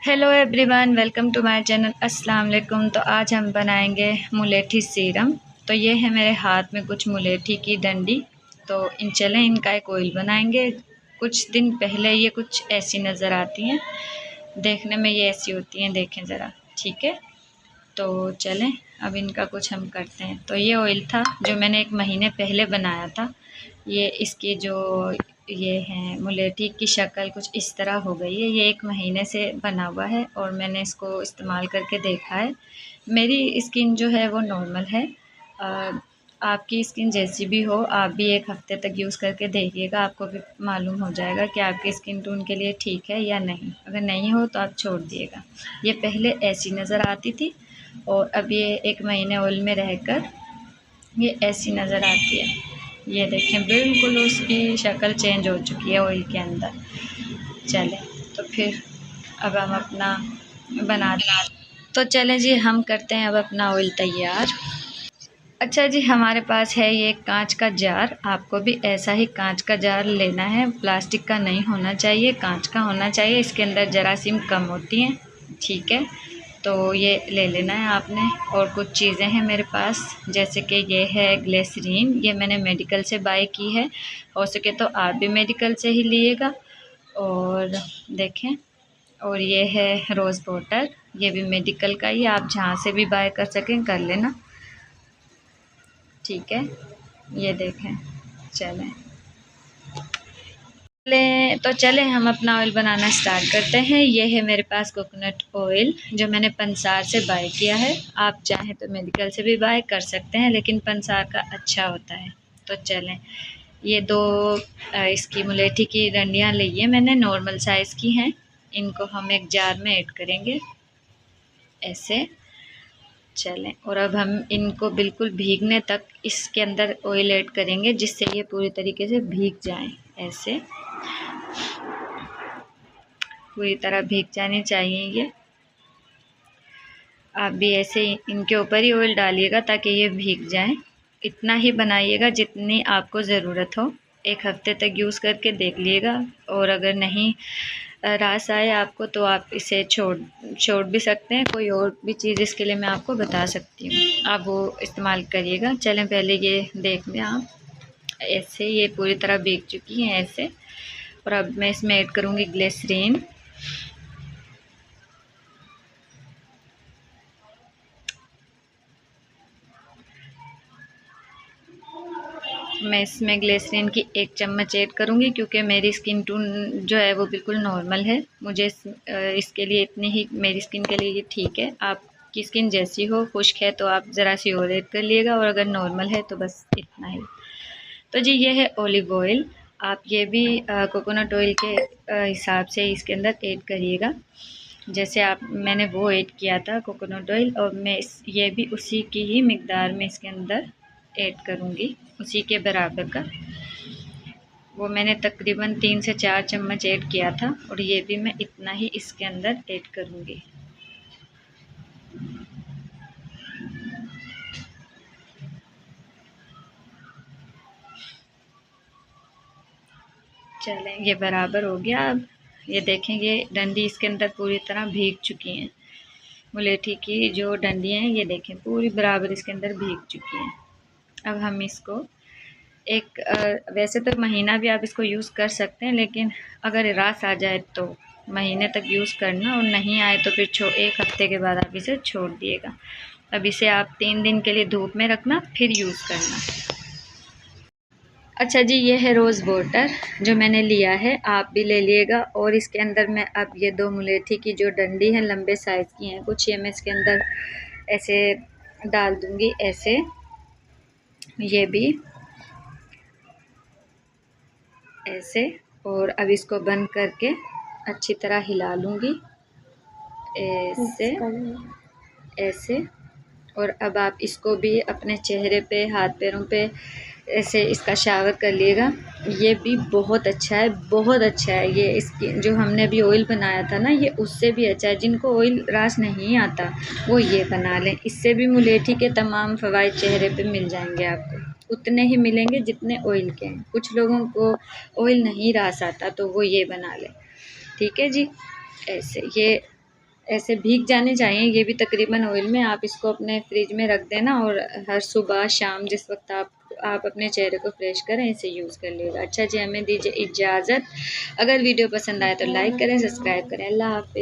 Hello everyone, welcome to my channel. अस्सलाम वालेकुम। तो आज हम बनाएंगे मुलेठी सीरम। तो ये है मेरे हाथ में कुछ मुलेठी की डंडी। तो चलें इनका एक ऑयल बनाएंगे। कुछ दिन पहले ये कुछ ऐसी नज़र आती हैं, देखने में ये ऐसी होती हैं, देखें ज़रा। ठीक है, तो चलें अब इनका कुछ हम करते हैं। तो ये ऑयल था जो मैंने 1 महीने पहले बनाया था। ये इसकी जो ये है मुलेठी की शक्ल कुछ इस तरह हो गई है। ये 1 महीने से बना हुआ है और मैंने इसको इस्तेमाल करके देखा है। मेरी स्किन जो है वो नॉर्मल है। आपकी स्किन जैसी भी हो, आप भी 1 हफ़्ते तक यूज़ करके देखिएगा, आपको भी मालूम हो जाएगा कि आपकी स्किन टोन के लिए ठीक है या नहीं। अगर नहीं हो तो आप छोड़ दिएगा। ये पहले ऐसी नज़र आती थी और अब ये 1 महीने ऑयल में रहकर ये ऐसी नज़र आती है। ये देखें, बिल्कुल उसकी शक्ल चेंज हो चुकी है ऑयल के अंदर। चलें तो फिर अब हम अपना तो चलें जी, हम करते हैं अब अपना ऑयल तैयार। अच्छा जी, हमारे पास है ये कांच का जार। आपको भी ऐसा ही कांच का जार लेना है। प्लास्टिक का नहीं होना चाहिए, कांच का होना चाहिए। इसके अंदर जरासीम कम होती हैं। ठीक है, तो ये ले लेना है आपने। और कुछ चीज़ें हैं मेरे पास, जैसे कि ये है ग्लिसरीन। ये मैंने मेडिकल से बाय की है, हो सके तो आप भी मेडिकल से ही लीजिएगा। और देखें, और ये है रोज़ वाटर। ये भी मेडिकल का ही, आप जहाँ से भी बाय कर सकें कर लेना। ठीक है, ये देखें। चलें चलें हम अपना ऑयल बनाना स्टार्ट करते हैं। ये है मेरे पास कोकोनट ऑयल जो मैंने पंसार से बाय किया है। आप चाहें तो मेडिकल से भी बाय कर सकते हैं, लेकिन पंसार का अच्छा होता है। तो चलें, ये 2 इसकी मुलेठी की डंडियाँ ली है मैंने, नॉर्मल साइज़ की हैं। इनको हम एक जार में ऐड करेंगे ऐसे। चलें, और अब हम इनको बिल्कुल भीगने तक इसके अंदर ऑयल ऐड करेंगे, जिससे ये पूरी तरीके से भीग जाएं। ऐसे पूरी तरह भीग जानी चाहिए ये। आप भी ऐसे ही इनके ऊपर ही ऑयल डालिएगा ताकि ये भीग जाएं। इतना ही बनाइएगा जितनी आपको ज़रूरत हो। 1 हफ़्ते तक यूज़ करके देख लीजिएगा, और अगर नहीं रास आए आपको तो आप इसे छोड़ भी सकते हैं। कोई और भी चीज़ इसके लिए मैं आपको बता सकती हूँ, आप वो इस्तेमाल करिएगा। चलें पहले ये देख लें आप। ऐसे ये पूरी तरह भीग चुकी हैं ऐसे। और अब मैं इसमें ऐड करूँगी ग्लिसरीन। मैं इसमें ग्लिसरीन की 1 चम्मच ऐड करूँगी, क्योंकि मेरी स्किन टोन जो है वो बिल्कुल नॉर्मल है। मुझे इसके लिए इतनी ही, मेरी स्किन के लिए ये ठीक है। आपकी स्किन जैसी हो, खुश्क है तो आप ज़रा सी और ऐड कर लिएगा, और अगर नॉर्मल है तो बस इतना ही। तो जी ये है ऑलिव ऑयल। आप ये भी कोकोनट ऑयल के हिसाब से इसके अंदर ऐड करिएगा, जैसे आप मैंने वो ऐड किया था कोकोनट ऑयल, और मैं ये भी उसी की ही मिकदार में इसके अंदर ऐड करूँगी, उसी के बराबर का। वो मैंने तकरीबन 3 से 4 चम्मच ऐड किया था, और ये भी मैं इतना ही इसके अंदर ऐड करूँगी। चलें, ये बराबर हो गया। अब ये देखें, ये डंडी इसके अंदर पूरी तरह भीग चुकी हैं। मुलेठी की जो डंडियाँ हैं ये देखें पूरी बराबर इसके अंदर भीग चुकी हैं। अब हम इसको वैसे तो महीना भी आप इसको यूज़ कर सकते हैं, लेकिन अगर रास आ जाए तो महीने तक यूज़ करना, और नहीं आए तो फिर 1 हफ़्ते के बाद आप इसे छोड़ दिएगा। अब इसे आप 3 दिन के लिए धूप में रखना, फिर यूज़ करना। अच्छा जी, ये है रोज़ वाटर जो मैंने लिया है, आप भी ले लिएगा। और इसके अंदर मैं अब ये 2 मुलेठी की जो डंडी हैं, लंबे साइज़ की हैं कुछ, ये मैं इसके अंदर ऐसे डाल दूँगी ऐसे। ये भी ऐसे, और अब इसको बंद करके अच्छी तरह हिला लूँगी ऐसे ऐसे। और अब आप इसको भी अपने चेहरे पे, हाथ पैरों पे ऐसे इसका शावर कर लिएगा। ये भी बहुत अच्छा है, बहुत अच्छा है। ये इसकी जो हमने अभी ऑयल बनाया था ना, ये उससे भी अच्छा है। जिनको ऑयल रास नहीं आता वो ये बना लें, इससे भी मुलेठी के तमाम फ़वाइद चेहरे पे मिल जाएंगे आपको। उतने ही मिलेंगे जितने ऑयल के हैं। कुछ लोगों को ऑयल नहीं रास आता तो वो ये बना लें। ठीक है जी, ऐसे ये ऐसे भीग जाने चाहिए ये भी तकरीबन ऑयल में। आप इसको अपने फ्रिज में रख देना और हर सुबह शाम जिस वक्त आप अपने चेहरे को फ्रेश करें इसे यूज़ कर लीजिएगा। अच्छा जी, हमें दीजिए इजाज़त। अगर वीडियो पसंद आए तो लाइक करें, सब्सक्राइब करें। अल्लाह हाफ़िज़।